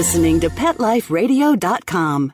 listening to PetLifeRadio.com.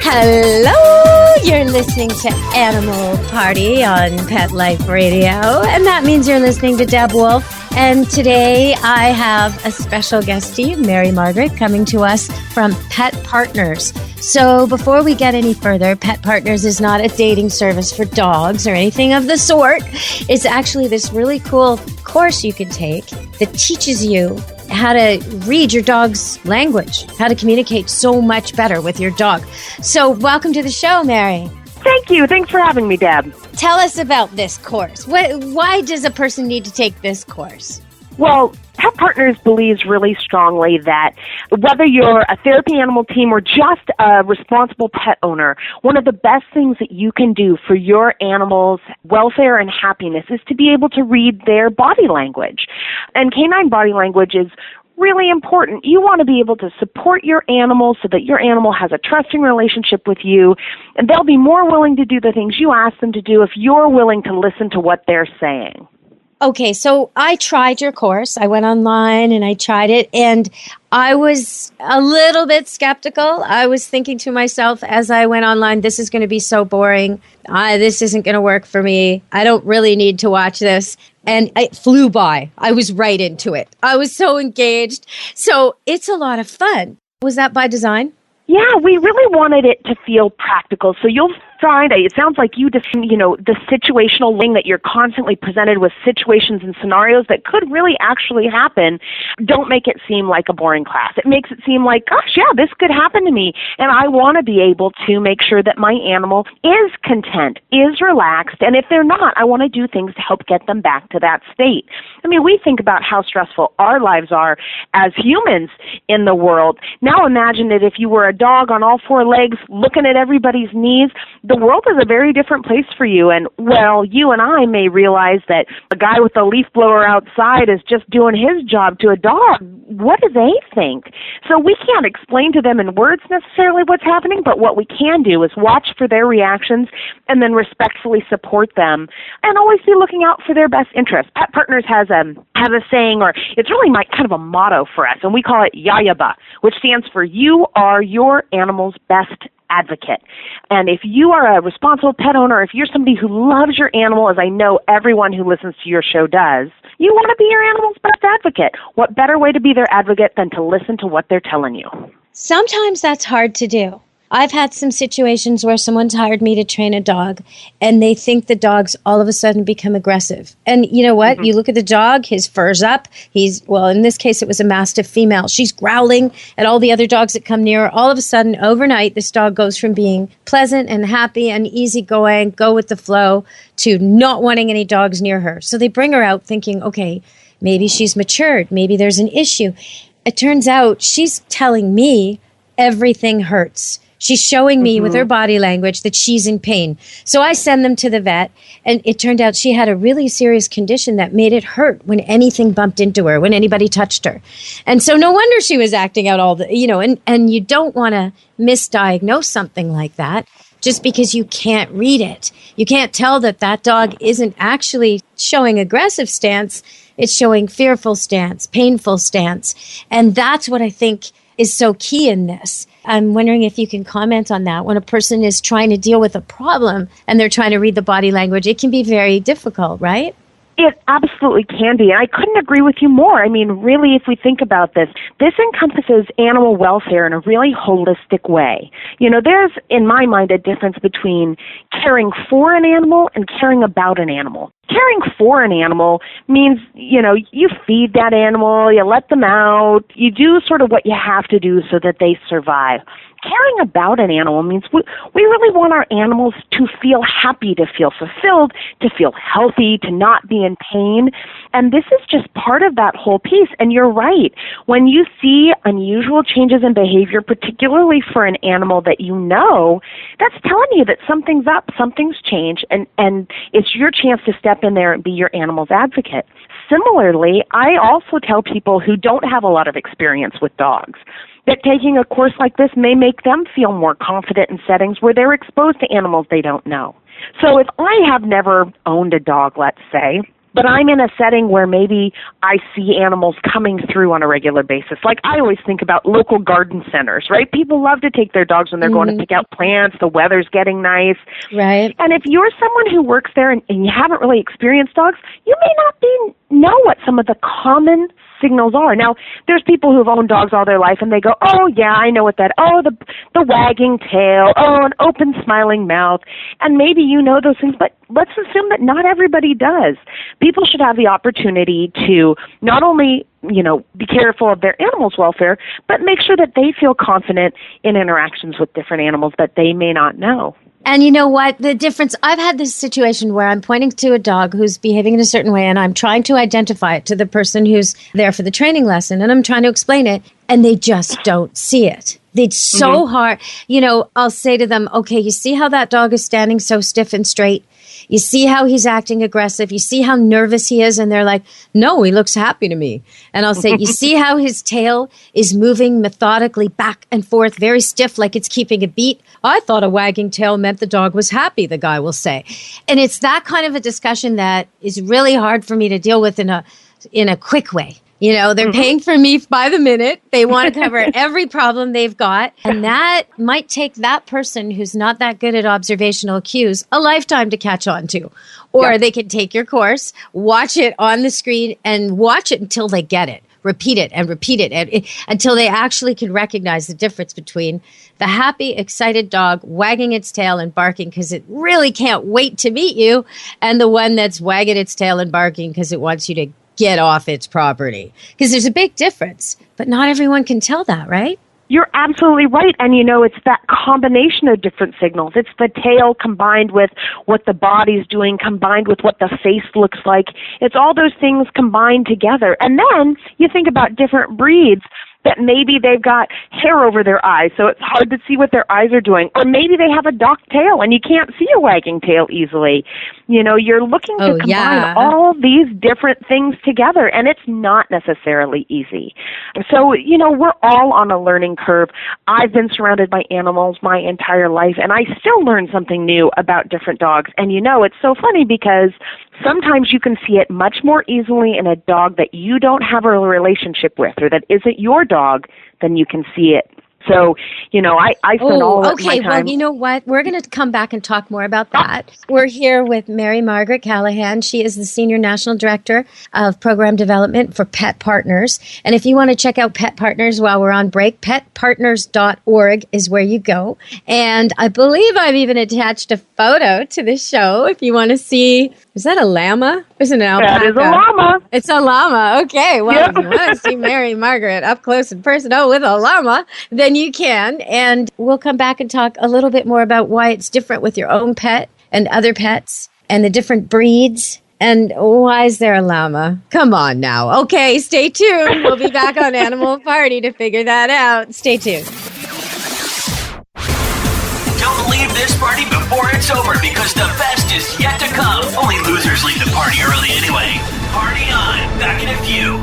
Hello, you're listening to Animal Party on Pet Life Radio, and that means you're listening to Deb Wolf. And today I have a special guestie, Mary Margaret, coming to us from Pet Partners. So before we get any further, Pet Partners is not a dating service for dogs or anything of the sort. It's actually this really cool course you can take that teaches you how to read your dog's language, how to communicate so much better with your dog. So welcome to the show, Mary. Thank you. Thanks for having me, Deb. Tell us about this course. Why does a person need to take this course? Well, Pet Partners believes really strongly that whether you're a therapy animal team or just a responsible pet owner, one of the best things that you can do for your animal's welfare and happiness is to be able to read their body language. And canine body language is really important. You want to be able to support your animal so that your animal has a trusting relationship with you, and they'll be more willing to do the things you ask them to do if you're willing to listen to what they're saying. Okay, so I tried your course. I went online and I tried it, and I was a little bit skeptical. I was thinking to myself as I went online, this is going to be so boring. This isn't going to work for me. I don't really need to watch this. And it flew by. I was right into it. I was so engaged. So it's a lot of fun. Was that by design? Yeah, we really wanted it to feel practical. So you'll find, it sounds like the situational thing that you're constantly presented with situations and scenarios that could really actually happen. Don't make it seem like a boring class. It makes it seem like, gosh, yeah, this could happen to me. And I want to be able to make sure that my animal is content, is relaxed. And if they're not, I want to do things to help get them back to that state. I mean, we think about how stressful our lives are as humans in the world. Now imagine it if you were a dog on all four legs looking at everybody's needs. The world is a very different place for you. And, well, you and I may realize that a guy with a leaf blower outside is just doing his job to a dog. What do they think? So we can't explain to them in words necessarily what's happening, but what we can do is watch for their reactions and then respectfully support them and always be looking out for their best interests. Pet Partners has a saying, or it's really kind of a motto for us, and we call it YAYABA, which stands for You Are Your Animal's Best Advocate. And if you are a responsible pet owner, if you're somebody who loves your animal, as I know everyone who listens to your show does, you want to be your animal's best advocate. What better way to be their advocate than to listen to what they're telling you? Sometimes that's hard to do. I've had some situations where someone's hired me to train a dog, and they think the dogs all of a sudden become aggressive. And you know what? Mm-hmm. You look at the dog, his fur's up. In this case, it was a Mastiff female. She's growling at all the other dogs that come near her. All of a sudden, overnight, this dog goes from being pleasant and happy and easygoing, go with the flow, to not wanting any dogs near her. So they bring her out thinking, okay, maybe she's matured. Maybe there's an issue. It turns out she's telling me everything hurts. She's showing me with her body language that she's in pain. So I send them to the vet, and it turned out she had a really serious condition that made it hurt when anything bumped into her, when anybody touched her. And so no wonder she was acting out and you don't want to misdiagnose something like that just because you can't read it. You can't tell that dog isn't actually showing aggressive stance. It's showing fearful stance, painful stance. And that's what I think is so key in this. I'm wondering if you can comment on that. When a person is trying to deal with a problem and they're trying to read the body language, it can be very difficult, right? It absolutely can be, and I couldn't agree with you more. I mean, really, if we think about this encompasses animal welfare in a really holistic way. There's, in my mind, a difference between caring for an animal and caring about an animal. Caring for an animal means, you feed that animal, you let them out, you do sort of what you have to do so that they survive. Caring about an animal means we really want our animals to feel happy, to feel fulfilled, to feel healthy, to not be in pain. And this is just part of that whole piece. And you're right. When you see unusual changes in behavior, particularly for an animal that that's telling you that something's up, something's changed, and it's your chance to step in there and be your animal's advocate. similarly, I also tell people who don't have a lot of experience with dogs that taking a course like this may make them feel more confident in settings where they're exposed to animals they don't know. So if I have never owned a dog, let's say, but I'm in a setting where maybe I see animals coming through on a regular basis. Like I always think about local garden centers, right? People love to take their dogs when they're going to pick out plants, the weather's getting nice. Right. And if you're someone who works there and you haven't really experienced dogs, you may not know what some of the common signals are. Now, there's people who've owned dogs all their life and they go, oh yeah, I know what that, oh, the wagging tail, oh, an open smiling mouth. And maybe you know those things, but let's assume that not everybody does. People should have the opportunity to not only, be careful of their animals' welfare, but make sure that they feel confident in interactions with different animals that they may not know. And you know what? The difference, I've had this situation where I'm pointing to a dog who's behaving in a certain way and I'm trying to identify it to the person who's there for the training lesson and I'm trying to explain it and they just don't see it. It's so hard. I'll say to them, okay, you see how that dog is standing so stiff and straight? You see how he's acting aggressive? You see how nervous he is? And they're like, no, he looks happy to me. And I'll say, you see how his tail is moving methodically back and forth, very stiff, like it's keeping a beat? I thought a wagging tail meant the dog was happy, the guy will say. And it's that kind of a discussion that is really hard for me to deal with in a quick way. They're paying for me by the minute. They want to cover every problem they've got. And that might take that person who's not that good at observational cues a lifetime to catch on to. Or they could take your course, watch it on the screen, and watch it until they get it. Repeat it until they actually can recognize the difference between the happy, excited dog wagging its tail and barking because it really can't wait to meet you, and the one that's wagging its tail and barking because it wants you to get off its property. Because there's a big difference, but not everyone can tell that, right? You're absolutely right. And, it's that combination of different signals. It's the tail combined with what the body's doing, combined with what the face looks like. It's all those things combined together. And then you think about different breeds that maybe they've got hair over their eyes, so it's hard to see what their eyes are doing. Or maybe they have a docked tail and you can't see a wagging tail easily. You're looking to combine all these different things together, and it's not necessarily easy. So, we're all on a learning curve. I've been surrounded by animals my entire life, and I still learn something new about different dogs. And it's so funny because sometimes you can see it much more easily in a dog that you don't have a relationship with or that isn't your dog than you can see it. So, I spend all of my time. Well, you know what? We're going to come back and talk more about that. We're here with Mary Margaret Callahan. She is the Senior National Director of Program Development for Pet Partners. And if you want to check out Pet Partners while we're on break, petpartners.org is where you go. And I believe I've even attached a photo to the show if you want to see. Is that a llama? Isn't it an alpaca? That is a llama. It's a llama. Okay. Well, if you want to see Mary Margaret up close and personal with a llama, then you can. And we'll come back and talk a little bit more about why it's different with your own pet and other pets and the different breeds. And why is there a llama? Come on now. Okay, stay tuned. We'll be back on Animal Party to figure that out. Stay tuned. Don't leave this party before it's over because the best is yet to come. Only losers leave the party early anyway. Party on. Back in a few.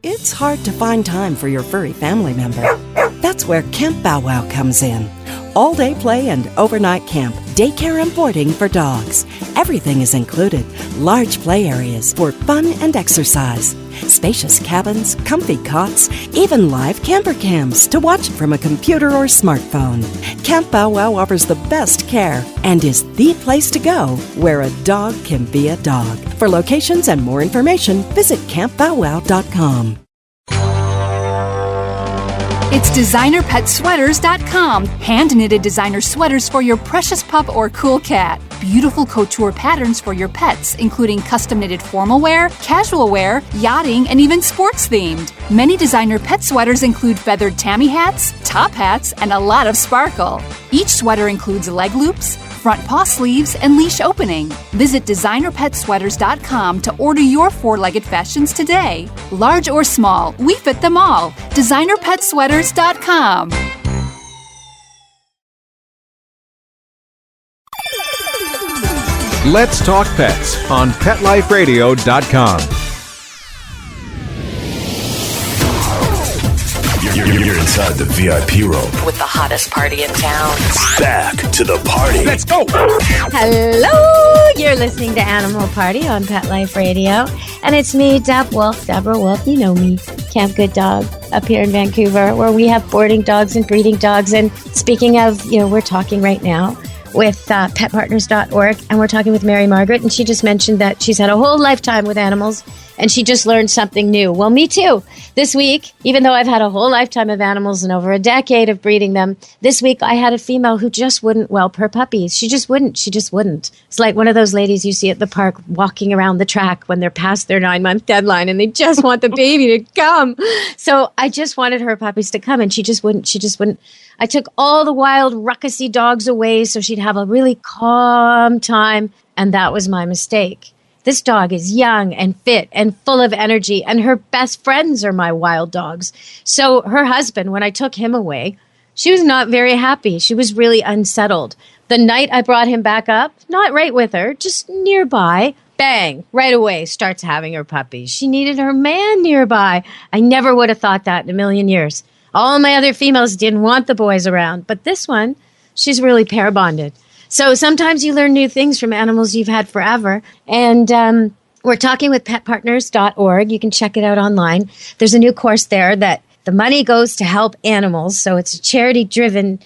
It's hard to find time for your furry family member. That's where Camp Bow Wow comes in. All-day play and overnight camp, daycare and boarding for dogs. Everything is included. Large play areas for fun and exercise. Spacious cabins, comfy cots, even live camper cams to watch from a computer or smartphone. Camp Bow Wow offers the best care and is the place to go where a dog can be a dog. For locations and more information, visit campbowwow.com. It's designerpetsweaters.com. Hand-knitted designer sweaters for your precious pup or cool cat. Beautiful couture patterns for your pets, including custom-knitted formal wear, casual wear, yachting, and even sports-themed. Many designer pet sweaters include feathered tammy hats, top hats, and a lot of sparkle. Each sweater includes leg loops, front paw sleeves, and leash opening. Visit designerpetsweaters.com to order your four-legged fashions today. Large or small, we fit them all. designerpetsweaters.com. Let's Talk Pets on PetLifeRadio.com. You're inside the VIP room. With the hottest party in town. Back to the party. Let's go! Hello! You're listening to Animal Party on Pet Life Radio. And it's me, Deborah Wolf. You know me, Camp Good Dog, up here in Vancouver, where we have boarding dogs and breeding dogs. And speaking of, we're talking right now with petpartners.org, and we're talking with Mary Margaret, and she just mentioned that she's had a whole lifetime with animals, and she just learned something new. Well, me too. This week, even though I've had a whole lifetime of animals and over a decade of breeding them, this week I had a female who just wouldn't whelp her puppies. She just wouldn't. It's like one of those ladies you see at the park walking around the track when they're past their 9-month deadline and they just want the baby to come. So I just wanted her puppies to come, and she just wouldn't. I took all the wild, ruckusy dogs away so she'd have a really calm time, and that was my mistake. This dog is young and fit and full of energy, and her best friends are my wild dogs. So her husband, when I took him away, she was not very happy. She was really unsettled. The night I brought him back up, not right with her, just nearby, bang, right away starts having her puppies. She needed her man nearby. I never would have thought that in a million years. All my other females didn't want the boys around, but this one, she's really pair bonded. So sometimes you learn new things from animals you've had forever. And we're talking with petpartners.org. You can check it out online. There's a new course there that the money goes to help animals. So it's a charity-driven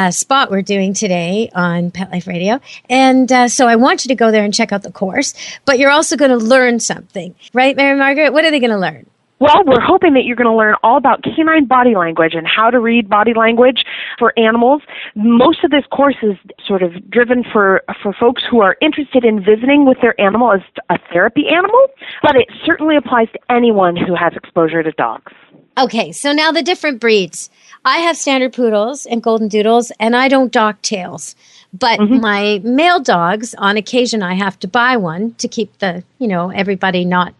spot we're doing today on Pet Life Radio. And so I want you to go there and check out the course. But you're also going to learn something. Right, Mary Margaret? What are they going to learn? Well, we're hoping that you're going to learn all about canine body language and how to read body language for animals. Most of this course is sort of driven for folks who are interested in visiting with their animal as a therapy animal, but it certainly applies to anyone who has exposure to dogs. Okay, so now the different breeds. I have standard poodles and golden doodles, and I don't dock tails. But my male dogs, on occasion, I have to buy one to keep the, everybody not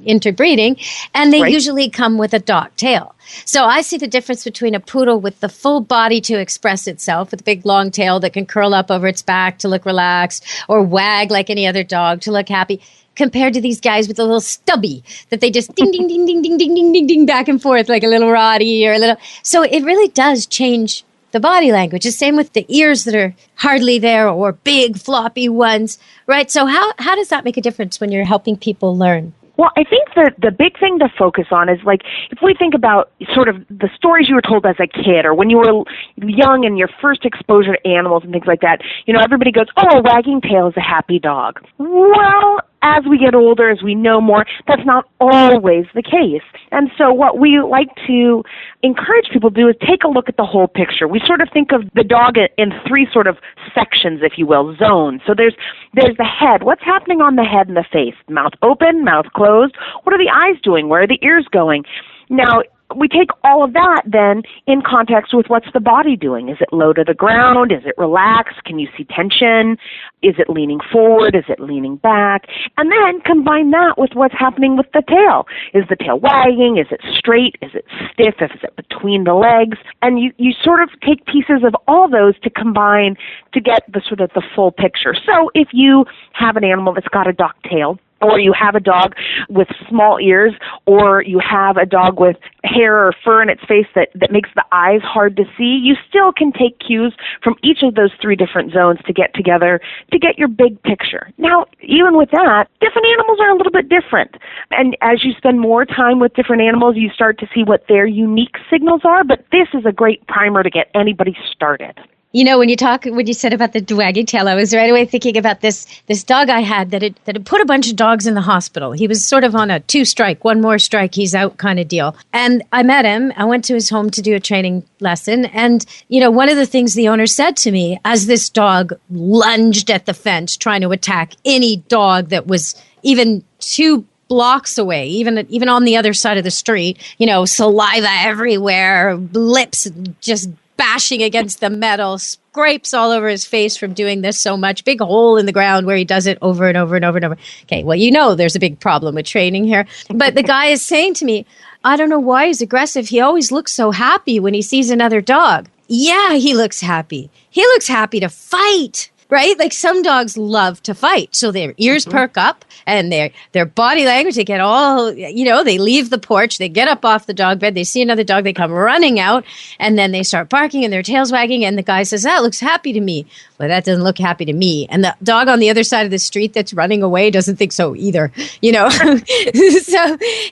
interbreeding, and they usually come with a dock tail. So I see the difference between a poodle with the full body to express itself, with a big long tail that can curl up over its back to look relaxed, or wag like any other dog to look happy, compared to these guys with a little stubby that they just ding, ding, ding, ding, ding, ding, ding, ding, ding, back and forth like a little Roddy or a little. So it really does change the body language. The same with the ears that are hardly there, or big floppy ones, right? So how does that make a difference when you're helping people learn? Well, I think the big thing to focus on is, like, if we think about sort of the stories you were told as a kid, or when you were young and your first exposure to animals and things like that, everybody goes, oh, a wagging tail is a happy dog. Well, as we get older, as we know more, that's not always the case. And so what we like to encourage people to do is take a look at the whole picture. We sort of think of the dog in three sort of sections, if you will, zones. So there's the head. What's happening on the head and the face? Mouth open, mouth closed. What are the eyes doing? Where are the ears going? Now, we take all of that then in context with what's the body doing. Is it low to the ground? Is it relaxed? Can you see tension? Is it leaning forward? Is it leaning back? And then combine that with what's happening with the tail. Is the tail wagging? Is it straight? Is it stiff? Is it between the legs? And you sort of take pieces of all those to combine to get the sort of the full picture. So if you have an animal that's got a dock tail, or you have a dog with small ears, or you have a dog with hair or fur in its face that makes the eyes hard to see, you still can take cues from each of those three different zones to get together to get your big picture. Now, even with that, different animals are a little bit different. And as you spend more time with different animals, you start to see what their unique signals are, but this is a great primer to get anybody started. When you said about the wagging tail, I was right away thinking about this dog I had that had put a bunch of dogs in the hospital. He was sort of on a 2-strike, one more strike, he's out kind of deal. And I met him. I went to his home to do a training lesson. And, one of the things the owner said to me as this dog lunged at the fence trying to attack any dog that was even 2 blocks away, even on the other side of the street, saliva everywhere, lips just bashing against the metal, scrapes all over his face from doing this so much, big hole in the ground where he does it over and over and over and over. Okay, well, there's a big problem with training here. But the guy is saying to me, I don't know why he's aggressive. He always looks so happy when he sees another dog. Yeah, he looks happy. He looks happy to fight. right? Like some dogs love to fight. So their ears perk up and their body language, they get all, they leave the porch, they get up off the dog bed, they see another dog, they come running out, and then they start barking and their tails wagging. And the guy says, that looks happy to me. Well, that doesn't look happy to me. And the dog on the other side of the street that's running away doesn't think so either, So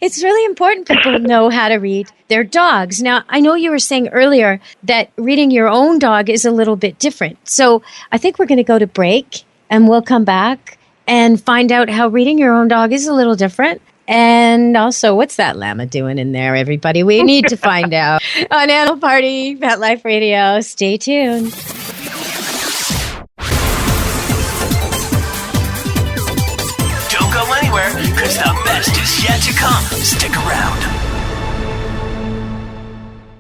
it's really important people know how to read their dogs. Now, I know you were saying earlier that reading your own dog is a little bit different. So I think we're going to go to break and we'll come back and find out how reading your own dog is a little different. And also, what's that llama doing in there, everybody? We need to find out. On Animal Party, Pet Life Radio. Stay tuned. Don't go anywhere, because the best is yet to come. Stick around.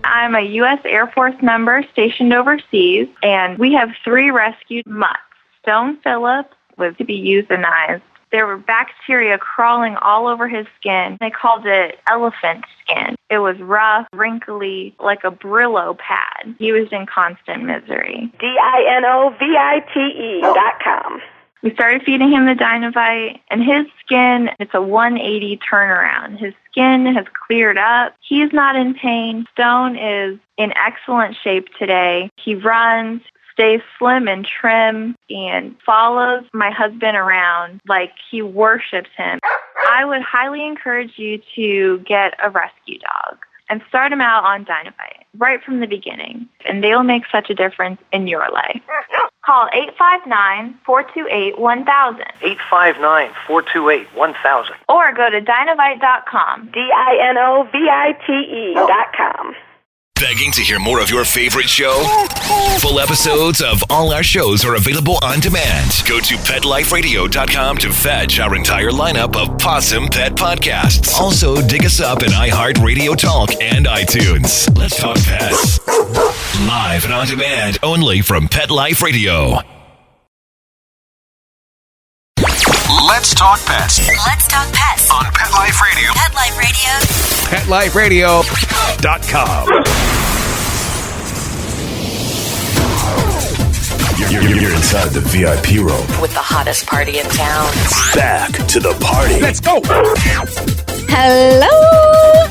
I'm a U.S. Air Force member stationed overseas, and we have 3 rescued mutts. Stone Phillip was to be euthanized. There were bacteria crawling all over his skin. They called it elephant skin. It was rough, wrinkly, like a Brillo pad. He was in constant misery. DINOVITE.com. We started feeding him the Dynovite, and his skin, it's a 180 turnaround. His skin has cleared up. He's not in pain. Stone is in excellent shape today. He runs, stays slim and trim, and follows my husband around like he worships him. I would highly encourage you to get a rescue dog and start them out on Dynovite right from the beginning, and they'll make such a difference in your life. Call 859-428-1000. 859-428-1000. Or go to Dynovite.com. DINOVITE.com. Begging to hear more of your favorite show? Full episodes of all our shows are available on demand. Go to PetLifeRadio.com to fetch our entire lineup of Possum Pet podcasts. Also, dig us up in iHeartRadio Talk and iTunes. Let's Talk Pets. Live and on demand only from Pet Life Radio. Let's Talk Pets. Let's talk pets On Pet Life Radio. Pet Life Radio. PetLifeRadio.com. You're inside the VIP room. with the hottest party in town. Back to the party. Let's go. Hello.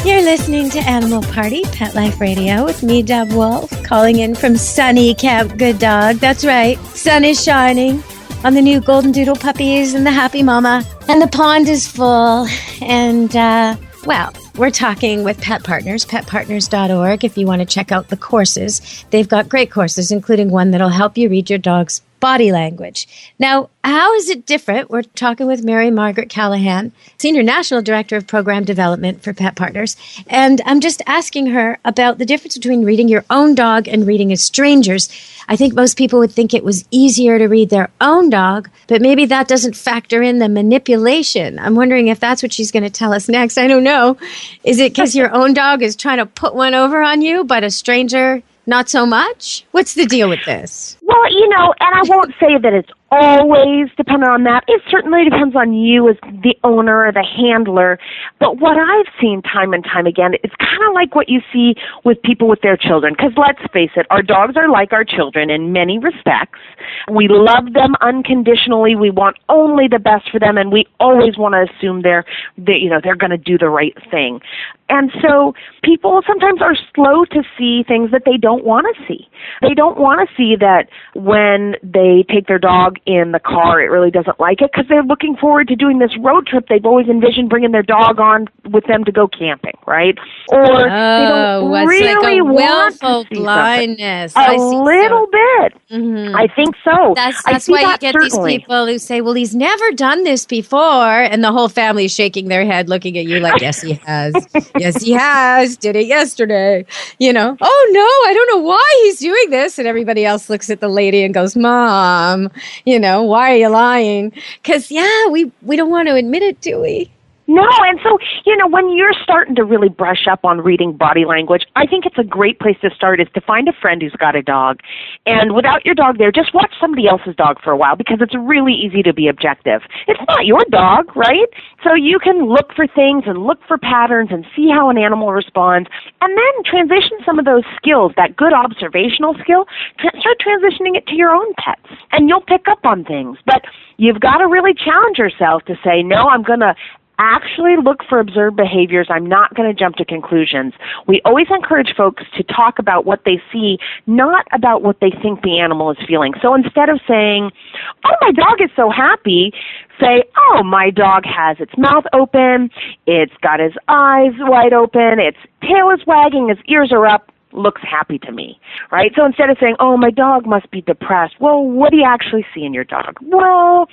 You're listening to Animal Party, Pet Life Radio with me, Deb Wolf, calling in from sunny Camp Good Dog. That's right. Sun is shining on the new Golden Doodle puppies and the happy mama. And the pond is full. And, we're talking with Pet Partners, petpartners.org, if you want to check out the courses. They've got great courses, including one that'll help you read your dog's body language. Now, how is it different? We're talking with Mary Margaret Callahan, Senior National Director of Program Development for Pet Partners. And I'm just asking her about the difference between reading your own dog and reading a stranger's. I think most people would think it was easier to read their own dog, but maybe that doesn't factor in the manipulation. I'm wondering if that's what she's going to tell us next. I don't know. Is it because your own dog is trying to put one over on you, but a stranger not so much? What's the deal with this? Well, and I won't say that it's always dependent on that. It certainly depends on you as the owner or the handler. But what I've seen time and time again, it's kind of like what you see with people with their children. Because let's face it, our dogs are like our children in many respects. We love them unconditionally. We want only the best for them, and we always want to assume they're going to do the right thing. And so people sometimes are slow to see things that they don't want to see. They don't want to see that when they take their dog in the car, it really doesn't like it because they're looking forward to doing this road trip they've always envisioned bringing their dog on with them to go camping, right? Or they don't really like a want willful to see blindness. a little bit. Mm-hmm. I think so. That's why you get certainly. these people who say, well, he's never done this before. And the whole family is shaking their head, looking at you like, yes, he has. Yes, he has. Did it yesterday. Oh, no, I don't know why he's doing this. And everybody else looks at the lady and goes, Mom, why are you lying? Because, we don't want to admit it, do we? No, and so, when you're starting to really brush up on reading body language, I think it's a great place to start is to find a friend who's got a dog. And without your dog there, just watch somebody else's dog for a while because it's really easy to be objective. It's not your dog, right? So you can look for things and look for patterns and see how an animal responds, and then transition some of those skills, that good observational skill, start transitioning it to your own pets. And you'll pick up on things. But you've got to really challenge yourself to say, no, I'm going to actually look for observed behaviors. I'm not going to jump to conclusions. We always encourage folks to talk about what they see, not about what they think the animal is feeling. So instead of saying, oh, my dog is so happy, say, oh, my dog has its mouth open, it's got his eyes wide open, its tail is wagging, his ears are up, looks happy to me, right? So instead of saying, oh, my dog must be depressed, well, what do you actually see in your dog? Well,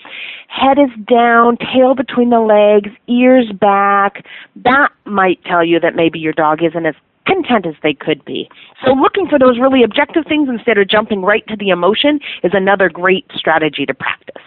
head is down, tail between the legs, ears back. That might tell you that maybe your dog isn't as content as they could be. So looking for those really objective things instead of jumping right to the emotion is another great strategy to practice.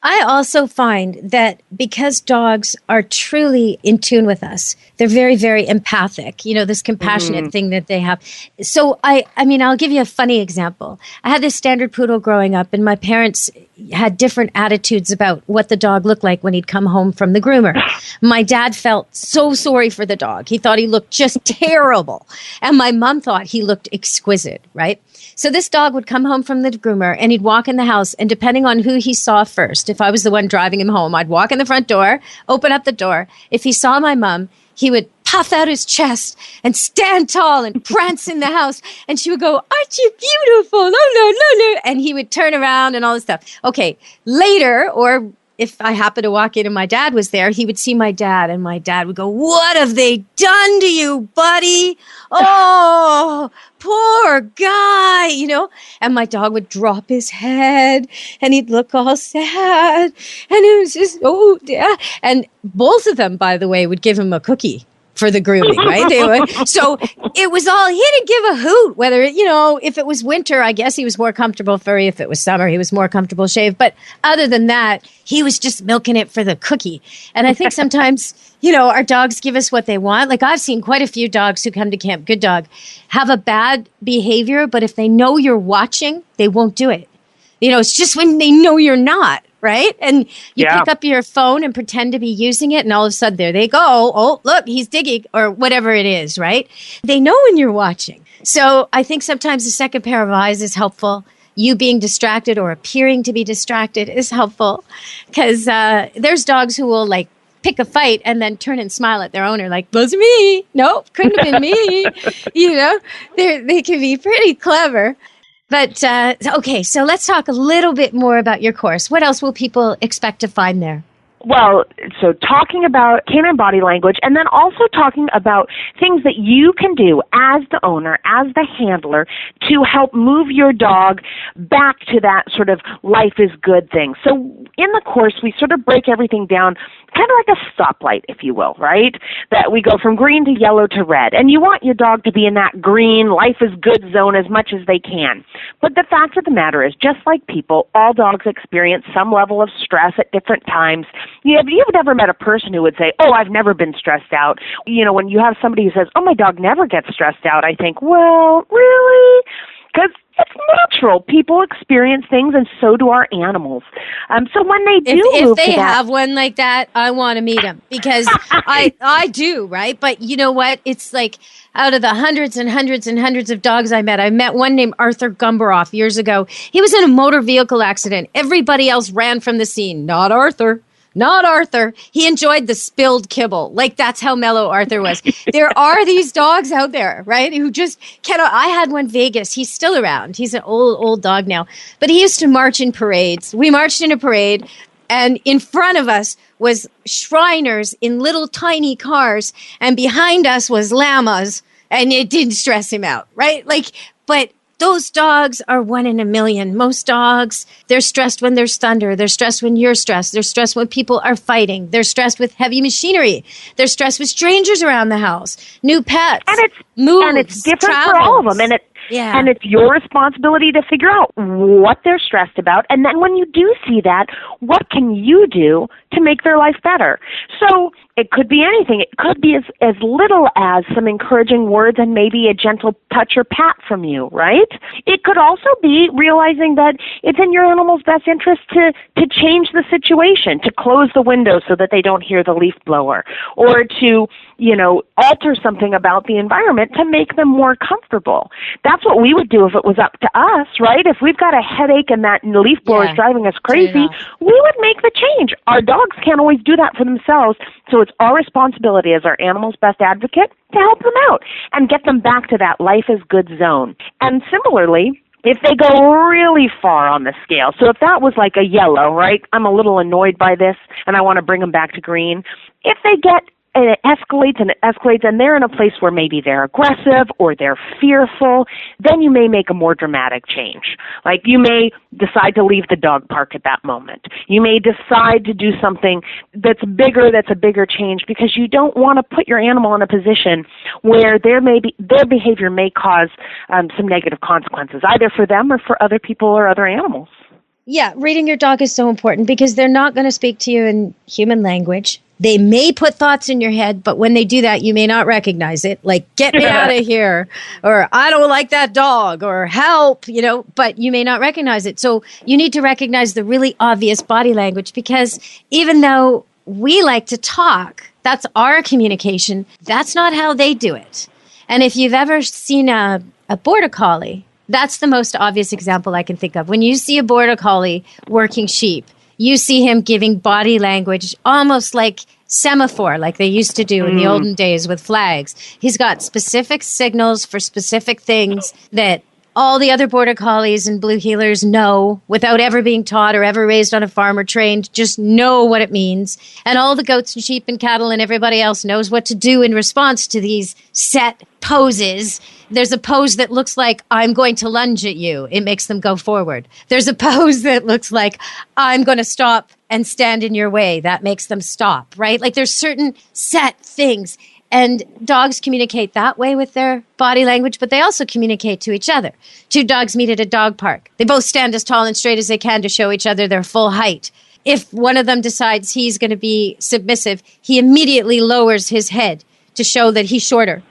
I also find that because dogs are truly in tune with us, they're very, very empathic, this compassionate thing that they have. So I'll give you a funny example. I had this standard poodle growing up, and my parents had different attitudes about what the dog looked like when he'd come home from the groomer. My dad felt so sorry for the dog. He thought he looked just terrible. And my mom thought he looked exquisite, right? So this dog would come home from the groomer and he'd walk in the house, and depending on who he saw first, if I was the one driving him home, I'd walk in the front door, open up the door. If he saw my mom, he would puff out his chest and stand tall and prance in the house. And she would go, aren't you beautiful? No, no, no, no. And he would turn around and all this stuff. Okay, later, or if I happened to walk in and my dad was there, he would see my dad, and my dad would go, what have they done to you, buddy? Oh, poor guy, And my dog would drop his head and he'd look all sad. And it was just, oh, yeah. And both of them, by the way, would give him a cookie for the grooming, right? So it was all, he didn't give a hoot whether, if it was winter, I guess he was more comfortable furry. If it was summer, he was more comfortable shaved. But other than that, he was just milking it for the cookie. And I think sometimes, our dogs give us what they want. Like I've seen quite a few dogs who come to Camp Good Dog have a bad behavior, but if they know you're watching, they won't do it. It's just when they know you're not. Right? And you pick up your phone and pretend to be using it, and all of a sudden there they go. Oh, look, he's digging, or whatever it is, right? They know when you're watching. So I think sometimes a second pair of eyes is helpful. You being distracted or appearing to be distracted is helpful, because there's dogs who will pick a fight and then turn and smile at their owner like, wasn't me. Nope, couldn't have been me. They can be pretty clever. But, okay, so let's talk a little bit more about your course. What else will people expect to find there? Well, so talking about canine body language, and then also talking about things that you can do as the owner, as the handler, to help move your dog back to that sort of life is good thing. So in the course, we sort of break everything down kind of like a stoplight, if you will, right? That we go from green to yellow to red. And you want your dog to be in that green, life is good zone as much as they can. But the fact of the matter is, just like people, all dogs experience some level of stress at different times. You've never met a person who would say, oh, I've never been stressed out. When you have somebody who says, oh, my dog never gets stressed out, I think, well, really? Because it's natural. People experience things, and so do our animals. So when they do if they have one like that, I want to meet them, because I do, right? But you know what? It's like out of the hundreds and hundreds and hundreds of dogs I met one named Arthur Gumberoff years ago. He was in a motor vehicle accident. Everybody else ran from the scene. Not Arthur. Not Arthur. He enjoyed the spilled kibble. That's how mellow Arthur was. There are these dogs out there, right, who just cannot. I had one Vegas. He's still around. He's an old dog now. But he used to march in parades. We marched in a parade, and in front of us was Shriners in little tiny cars, and behind us was llamas, and it didn't stress him out, right? But those dogs are 1 in a million. Most dogs, they're stressed when there's thunder. They're stressed when you're stressed. They're stressed when people are fighting. They're stressed with heavy machinery. They're stressed with strangers around the house, new pets, and it's different for all of them. And it's your responsibility to figure out what they're stressed about. And then when you do see that, what can you do to make their life better? So It could be anything. It could be as little as some encouraging words and maybe a gentle touch or pat from you, right? It could also be realizing that it's in your animal's best interest to change the situation, to close the window so that they don't hear the leaf blower, or to, alter something about the environment to make them more comfortable. That's what we would do if it was up to us, right? If we've got a headache and that leaf blower is driving us crazy, we would make the change. Our dogs can't always do that for themselves, so it's our responsibility as our animal's best advocate to help them out and get them back to that life is good zone. And similarly, if they go really far on the scale, so if that was like a yellow, right, I'm a little annoyed by this and I want to bring them back to green. If they get and it escalates and they're in a place where maybe they're aggressive or they're fearful, then you may make a more dramatic change. Like you may decide to leave the dog park at that moment. You may decide to do something that's a bigger change, because you don't want to put your animal in a position where their behavior may cause some negative consequences, either for them or for other people or other animals. Yeah, reading your dog is so important because they're not going to speak to you in human language. They may put thoughts in your head, but when they do that, you may not recognize it. Like, get me out of here, or I don't like that dog, or help, but you may not recognize it. So you need to recognize the really obvious body language, because even though we like to talk, that's our communication, that's not how they do it. And if you've ever seen a border collie, that's the most obvious example I can think of. When you see a border collie working sheep, you see him giving body language almost like semaphore, like they used to do in the olden days with flags. He's got specific signals for specific things that all the other border collies and blue heelers know without ever being taught or ever raised on a farm or trained, just know what it means. And all the goats and sheep and cattle and everybody else knows what to do in response to these set poses. There's a pose that looks like I'm going to lunge at you. It makes them go forward. There's a pose that looks like I'm going to stop and stand in your way. That makes them stop, right? Like there's certain set things. And dogs communicate that way with their body language, but they also communicate to each other. Two dogs meet at a dog park. They both stand as tall and straight as they can to show each other their full height. If one of them decides he's going to be submissive, he immediately lowers his head to show that he's shorter.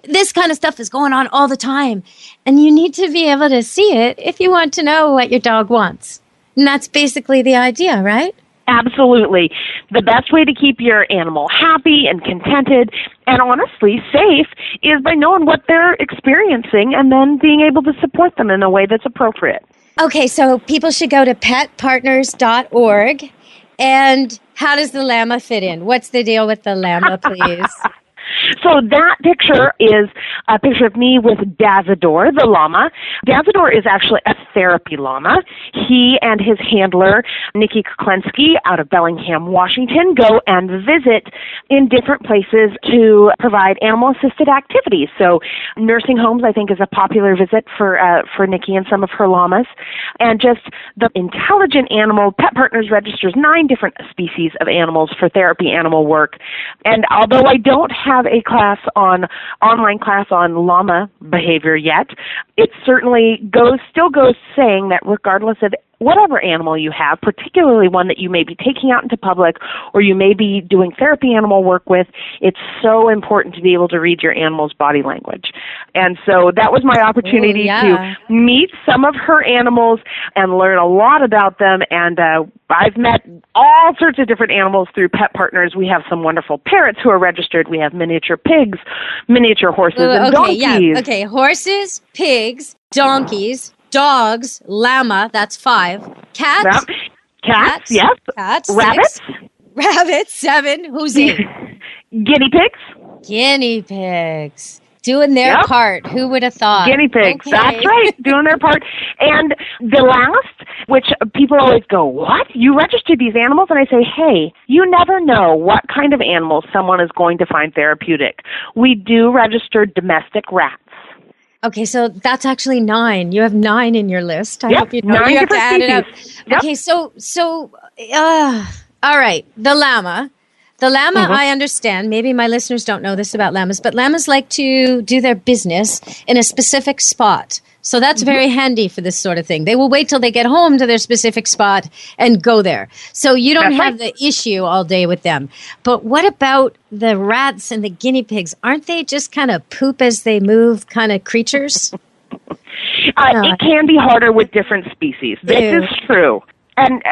This kind of stuff is going on all the time. And you need to be able to see it if you want to know what your dog wants. And that's basically the idea, right? Absolutely. The best way to keep your animal happy and contented and honestly safe is by knowing what they're experiencing and then being able to support them in a way that's appropriate. Okay, so people should go to petpartners.org. And how does the llama fit in? What's the deal with the llama, please? So that picture is a picture of me with Dazador, the llama. Dazador is actually a therapy llama. He and his handler, Nikki Kuklensky, out of Bellingham, Washington, go and visit in different places to provide animal-assisted activities. So nursing homes, I think, is a popular visit for Nikki and some of her llamas. And just the intelligent animal, Pet Partners registers 9 different species of animals for therapy animal work. And although I don't have a online class on llama behavior yet, it certainly still goes saying that regardless of whatever animal you have, particularly one that you may be taking out into public or you may be doing therapy animal work with, it's so important to be able to read your animal's body language. And so that was my opportunity to meet some of her animals and learn a lot about them. And I've met all sorts of different animals through Pet Partners. We have some wonderful parrots who are registered. We have miniature pigs, miniature horses, and donkeys. Yeah. Okay, horses, pigs, donkeys, dogs, llama, that's 5. Cats? Yep. Cats, yes. Cats, rabbits. 6. Rabbits, 7. Who's 8? Guinea pigs. Guinea pigs. Doing their part. Who would have thought? Guinea pigs. Okay. That's right. Doing their part. And the last, which people always go, what? You registered these animals? And I say, hey, you never know what kind of animals someone is going to find therapeutic. We do register domestic rats. Okay, so that's actually 9. You have 9 in your list. I hope you know. 9 you have to add species. it up. Yep. Okay, so all right, the llama. The llama, I understand. Maybe my listeners don't know this about llamas, but llamas like to do their business in a specific spot. So that's very handy for this sort of thing. They will wait till they get home to their specific spot and go there. So you don't have the issue all day with them. But what about the rats and the guinea pigs? Aren't they just kind of poop as they move kind of creatures? It can be harder with different species. This is true. And,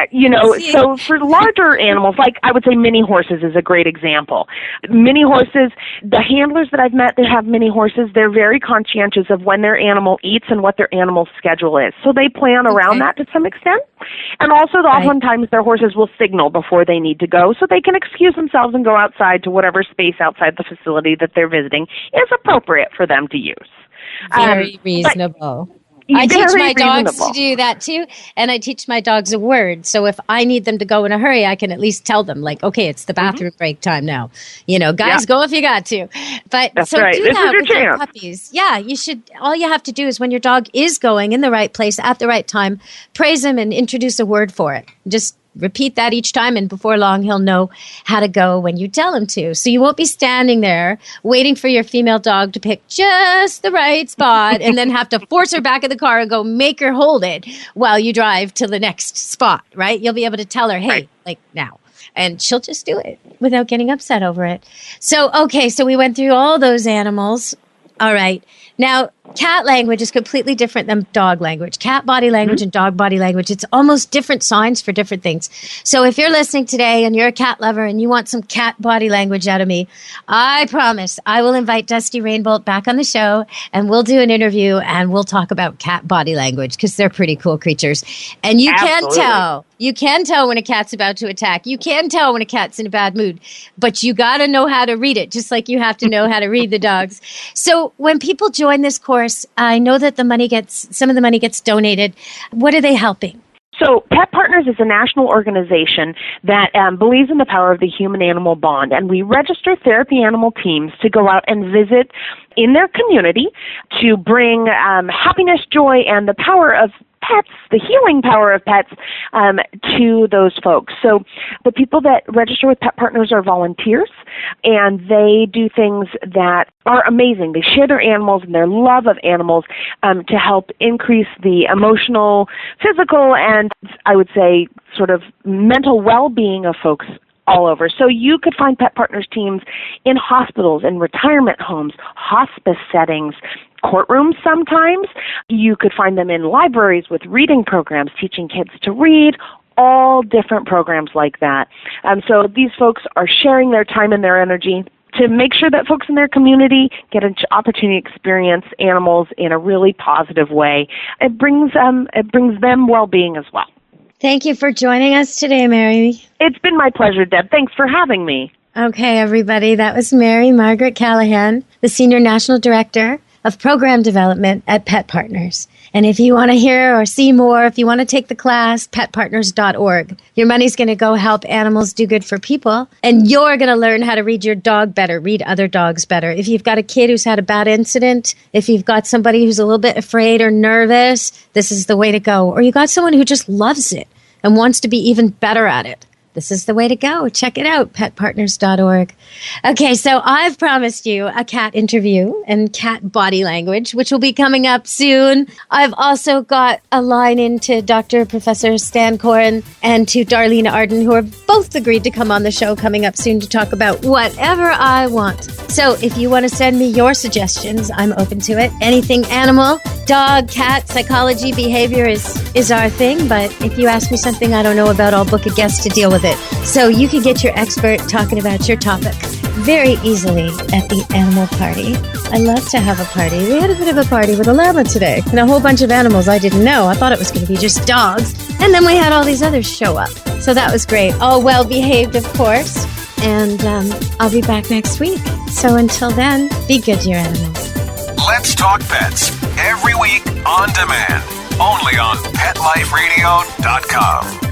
so for larger animals, like I would say mini horses is a great example. Mini horses, the handlers that I've met, they have mini horses. They're very conscientious of when their animal eats and what their animal schedule is. So they plan around that to some extent. And also, oftentimes, their horses will signal before they need to go so they can excuse themselves and go outside to whatever space outside the facility that they're visiting is appropriate for them to use. Very reasonable. I teach my dogs to do that too, and I teach my dogs a word. So if I need them to go in a hurry, I can at least tell them, like, okay, it's the bathroom break time now. Guys, go if you got to. But That's so right. do This that is your with your chance. puppies. Yeah, you should. All you have to do is when your dog is going in the right place at the right time, praise him and introduce a word for it. Just repeat that each time, and before long, he'll know how to go when you tell him to. So you won't be standing there waiting for your female dog to pick just the right spot and then have to force her back in the car and go make her hold it while you drive to the next spot, right? You'll be able to tell her, hey, like now. And she'll just do it without getting upset over it. So, okay, so we went through all those animals. All right. Now, cat language is completely different than dog language. Cat body language and dog body language, it's almost different signs for different things. So if you're listening today and you're a cat lover and you want some cat body language out of me, I promise I will invite Dusty Rainbolt back on the show and we'll do an interview and we'll talk about cat body language because they're pretty cool creatures. And you can tell. You can tell when a cat's about to attack. You can tell when a cat's in a bad mood. But you got to know how to read it, just like you have to know how to read the dogs. So when people join this course, I know that some of the money gets donated. What are they helping? So Pet Partners is a national organization that believes in the power of the human-animal bond, and we register therapy animal teams to go out and visit in their community to bring happiness, joy, and the power of pets, the healing power of pets, to those folks. So the people that register with Pet Partners are volunteers, and they do things that are amazing. They share their animals and their love of animals to help increase the emotional, physical, and I would say sort of mental well-being of folks all over. So you could find Pet Partners teams in hospitals, in retirement homes, hospice settings, courtrooms sometimes. You could find them in libraries with reading programs, teaching kids to read, all different programs like that. So these folks are sharing their time and their energy to make sure that folks in their community get an opportunity to experience animals in a really positive way. It brings them well-being as well. Thank you for joining us today, Mary. It's been my pleasure, Deb. Thanks for having me. Okay, everybody. That was Mary Margaret Callahan, the Senior National Director of Program Development at Pet Partners. And if you want to hear or see more, if you want to take the class, petpartners.org. Your money's going to go help animals do good for people. And you're going to learn how to read your dog better, read other dogs better. If you've got a kid who's had a bad incident, if you've got somebody who's a little bit afraid or nervous, this is the way to go. Or you got someone who just loves it and wants to be even better at it. This is the way to go. Check it out, petpartners.org. Okay, so I've promised you a cat interview and cat body language, which will be coming up soon. I've also got a line into Dr. Professor Stan Coren and to Darlene Arden, who are both agreed to come on the show coming up soon to talk about whatever I want. So if you want to send me your suggestions, I'm open to it. Anything animal, dog, cat, psychology, behavior is our thing. But if you ask me something I don't know about, I'll book a guest to deal with it. So you can get your expert talking about your topic very easily at the animal party. I love to have a party. We had a bit of a party with a llama today and a whole bunch of animals I didn't know. I thought it was going to be just dogs. And then we had all these others show up. So that was great. All well behaved, of course. And I'll be back next week. So until then, be good to your animals. Let's Talk Pets every week on demand, only on PetLifeRadio.com.